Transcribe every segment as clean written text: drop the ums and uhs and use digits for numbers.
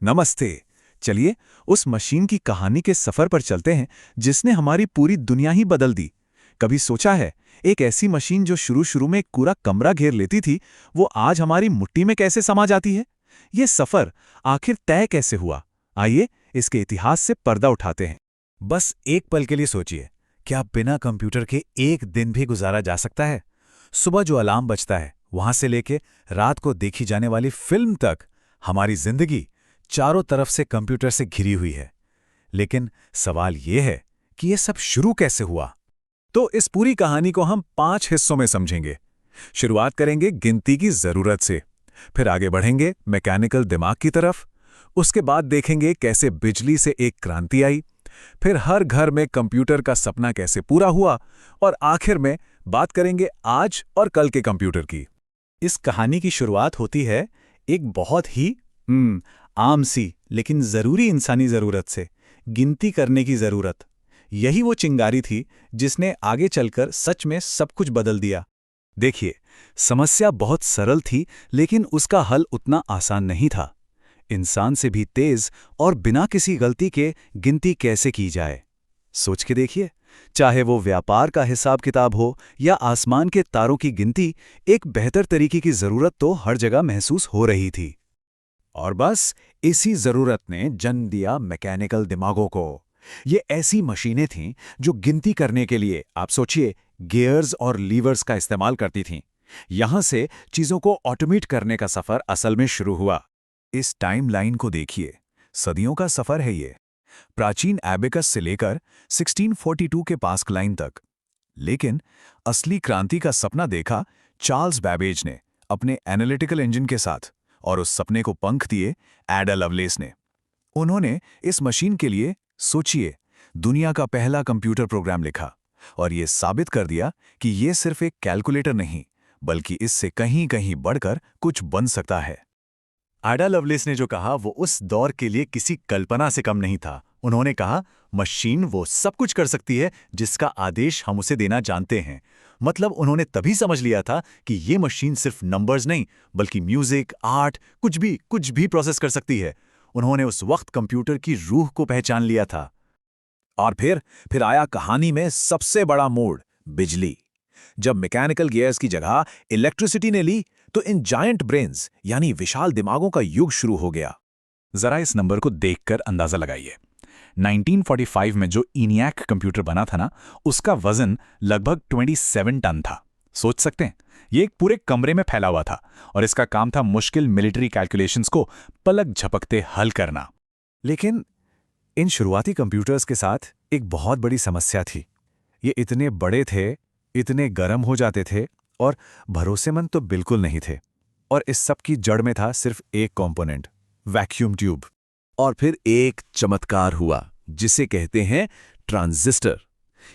नमस्ते। चलिए उस मशीन की कहानी के सफर पर चलते हैं जिसने हमारी पूरी दुनिया ही बदल दी। कभी सोचा है, एक ऐसी मशीन जो शुरू में एक पूरा कमरा घेर लेती थी, वो आज हमारी मुट्ठी में कैसे समा जाती है? ये सफर आखिर तय कैसे हुआ? आइए इसके इतिहास से पर्दा उठाते हैं। बस एक पल के लिए सोचिए, क्या बिना कंप्यूटर के एक दिन भी गुजारा जा सकता है? सुबह जो अलार्म बजता है, वहां से लेके रात को देखी जाने वाली फिल्म तक, हमारी जिंदगी चारों तरफ से कंप्यूटर से घिरी हुई है। लेकिन सवाल यह है कि यह सब शुरू कैसे हुआ? तो इस पूरी कहानी को हम 5 हिस्सों में समझेंगे। शुरुआत करेंगे गिनती की जरूरत से, फिर आगे बढ़ेंगे मैकेनिकल दिमाग की तरफ, उसके बाद देखेंगे कैसे बिजली से एक क्रांति आई, फिर हर घर में कंप्यूटर का सपना कैसे पूरा हुआ, और आखिर में बात करेंगे आज और कल के कंप्यूटर की। इस कहानी की शुरुआत होती है एक बहुत ही आम सी लेकिन जरूरी इंसानी जरूरत से, गिनती करने की जरूरत। यही वो चिंगारी थी जिसने आगे चलकर सच में सब कुछ बदल दिया। देखिए, समस्या बहुत सरल थी, लेकिन उसका हल उतना आसान नहीं था। इंसान से भी तेज और बिना किसी गलती के गिनती कैसे की जाए, सोच के देखिए। चाहे वो व्यापार का हिसाब किताब हो या आसमान के तारों की गिनती, एक बेहतर तरीके की जरूरत तो हर जगह महसूस हो रही थी। और बस इसी जरूरत ने जन्म दिया मैकेनिकल दिमागों को। ये ऐसी मशीनें थीं जो गिनती करने के लिए, आप सोचिए, गियर्स और लीवर्स का इस्तेमाल करती थीं। यहां से चीजों को ऑटोमेट करने का सफर असल में शुरू हुआ। इस टाइमलाइन को देखिए, सदियों का सफर है ये, प्राचीन एबेकस से लेकर 1642 के पास्कलाइन तक। लेकिन असली क्रांति का सपना देखा चार्ल्स बैबेज ने अपने एनालिटिकल इंजन के साथ, और उस सपने को पंख दिए एडा लवलेस ने। उन्होंने इस मशीन के लिए, सोचिए, दुनिया का पहला कंप्यूटर प्रोग्राम लिखा, और यह साबित कर दिया कि यह सिर्फ एक कैलकुलेटर नहीं, बल्कि इससे कहीं कहीं बढ़कर कुछ बन सकता है। आडा लवलेस ने जो कहा वो उस दौर के लिए किसी कल्पना से कम नहीं था। उन्होंने कहा, मशीन वो सब कुछ कर सकती है जिसका आदेश हम उसे देना जानते हैं। मतलब उन्होंने तभी समझ लिया था कि ये मशीन सिर्फ नंबर्स नहीं, बल्कि म्यूजिक, आर्ट, कुछ भी प्रोसेस कर सकती है। उन्होंने उस वक्त कंप्यूटर की रूह को पहचान लिया था। और फिर आया कहानी में सबसे बड़ा मोड़, बिजली। जब मैकेनिकल गियर्स की जगह इलेक्ट्रिसिटी ने ली, तो इन जायंट ब्रेन्स यानी विशाल दिमागों का युग शुरू हो गया। जरा इस नंबर को देखकर अंदाजा लगाइए। 1945 में जो ENIAC कंप्यूटर बना था ना, उसका वजन लगभग 27 टन था। सोच सकते हैं, ये एक पूरे कमरे में फैला हुआ था, और इसका काम था मुश्किल मिलिट्री कैलकुलेशंस को पलक झपकते हल करना। लेकिन इन शुरुआती कंप्यूटर्स के साथ एक बहुत बड़ी समस्या थी। ये इतने बड़े थे, इतने गर्म हो जाते थे, और भरोसेमंद तो बिल्कुल नहीं थे। और इस सब की जड़ में था सिर्फ एक कंपोनेंट, वैक्यूम ट्यूब। और फिर एक चमत्कार हुआ जिसे कहते हैं ट्रांजिस्टर।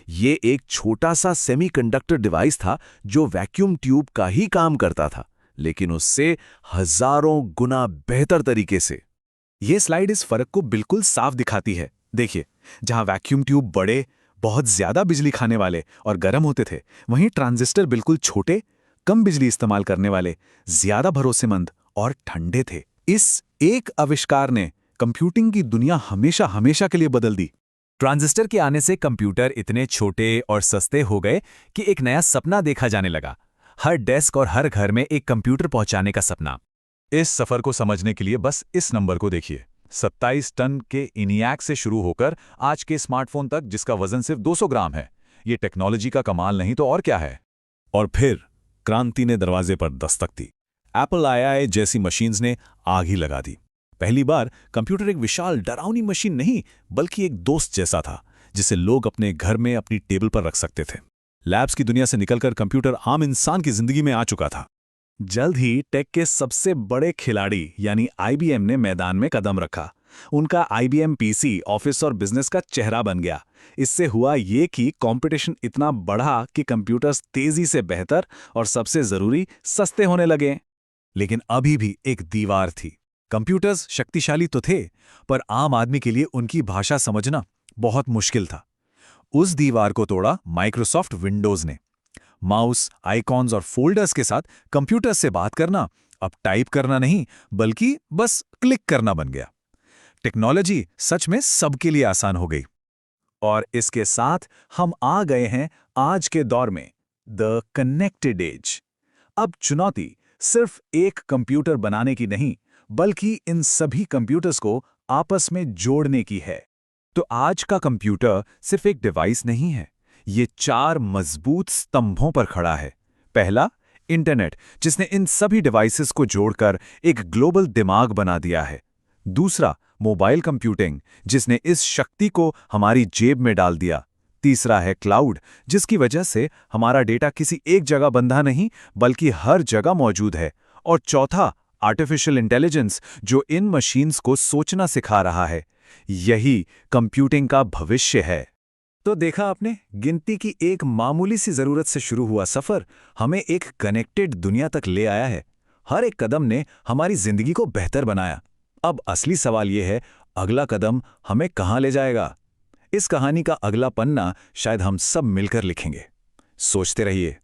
ये एक छोटा सा सेमीकंडक्टर डिवाइस था जो वैक्यूम ट्यूब का ही काम करता था, लेकिन उससे हजारों गुना बेहतर तरीके से। ये स्लाइड इस फर्क को बिल्कुल साफ दिखाती है। देखिए, जहां वैक्यूम ट्यूब बड़े, बहुत ज्यादा बिजली खाने वाले और गर्म होते थे, वहीं ट्रांजिस्टर बिल्कुल छोटे, कम बिजली इस्तेमाल करने वाले, ज्यादा भरोसेमंद और ठंडे थे। इस एक आविष्कार ने कंप्यूटिंग की दुनिया हमेशा हमेशा के लिए बदल दी। ट्रांजिस्टर के आने से कंप्यूटर इतने छोटे और सस्ते हो गए कि एक नया सपना देखा जाने लगा, हर डेस्क और हर घर में एक कंप्यूटर पहुंचाने का सपना। इस सफर को समझने के लिए बस इस नंबर को देखिए, 27 टन के ENIAC से शुरू होकर आज के स्मार्टफोन तक जिसका वजन सिर्फ 200 ग्राम है। ये टेक्नोलॉजी का कमाल नहीं तो और क्या है। और फिर क्रांति ने दरवाजे पर दस्तक दी। एप्पल II जैसी मशीन्स ने आग ही लगा दी। पहली बार कंप्यूटर एक विशाल डरावनी मशीन नहीं, बल्कि एक दोस्त जैसा था जिसे लोग अपने घर में अपनी टेबल पर रख सकते थे। लैब्स की दुनिया से निकलकर कंप्यूटर आम इंसान की जिंदगी में आ चुका था। जल्द ही टेक के सबसे बड़े खिलाड़ी यानी IBM ने मैदान में कदम रखा। उनका IBM PC ऑफिस और बिजनेस का चेहरा बन गया। इससे हुआ ये कि कंपटीशन इतना बढ़ा कि कंप्यूटर्स तेजी से बेहतर और सबसे जरूरी सस्ते होने लगे। लेकिन अभी भी एक दीवार थी। कंप्यूटर्स शक्तिशाली तो थे, पर आम आदमी के लिए उनकी भाषा समझना बहुत मुश्किल था। उस दीवार को तोड़ा माइक्रोसॉफ्ट विंडोज ने। माउस, आइकॉन्स और फोल्डर्स के साथ कंप्यूटर से बात करना अब टाइप करना नहीं, बल्कि बस क्लिक करना बन गया। टेक्नोलॉजी सच में सबके लिए आसान हो गई। और इसके साथ हम आ गए हैं आज के दौर में, द कनेक्टेड एज। अब चुनौती सिर्फ एक कंप्यूटर बनाने की नहीं, बल्कि इन सभी कंप्यूटर्स को आपस में जोड़ने की है। तो आज का कंप्यूटर सिर्फ एक डिवाइस नहीं है, ये 4 मजबूत स्तंभों पर खड़ा है। पहला, इंटरनेट, जिसने इन सभी डिवाइसेस को जोड़कर एक ग्लोबल दिमाग बना दिया है। दूसरा, मोबाइल कंप्यूटिंग, जिसने इस शक्ति को हमारी जेब में डाल दिया। तीसरा है क्लाउड, जिसकी वजह से हमारा डेटा किसी एक जगह बंधा नहीं, बल्कि हर जगह मौजूद है। और चौथा, आर्टिफिशियल इंटेलिजेंस, जो इन मशीन्स को सोचना सिखा रहा है। यही कंप्यूटिंग का भविष्य है। तो देखा आपने, गिनती की एक मामूली सी जरूरत से शुरू हुआ सफर हमें एक कनेक्टेड दुनिया तक ले आया है। हर एक कदम ने हमारी जिंदगी को बेहतर बनाया। अब असली सवाल यह है, अगला कदम हमें कहां ले जाएगा? इस कहानी का अगला पन्ना शायद हम सब मिलकर लिखेंगे। सोचते रहिए।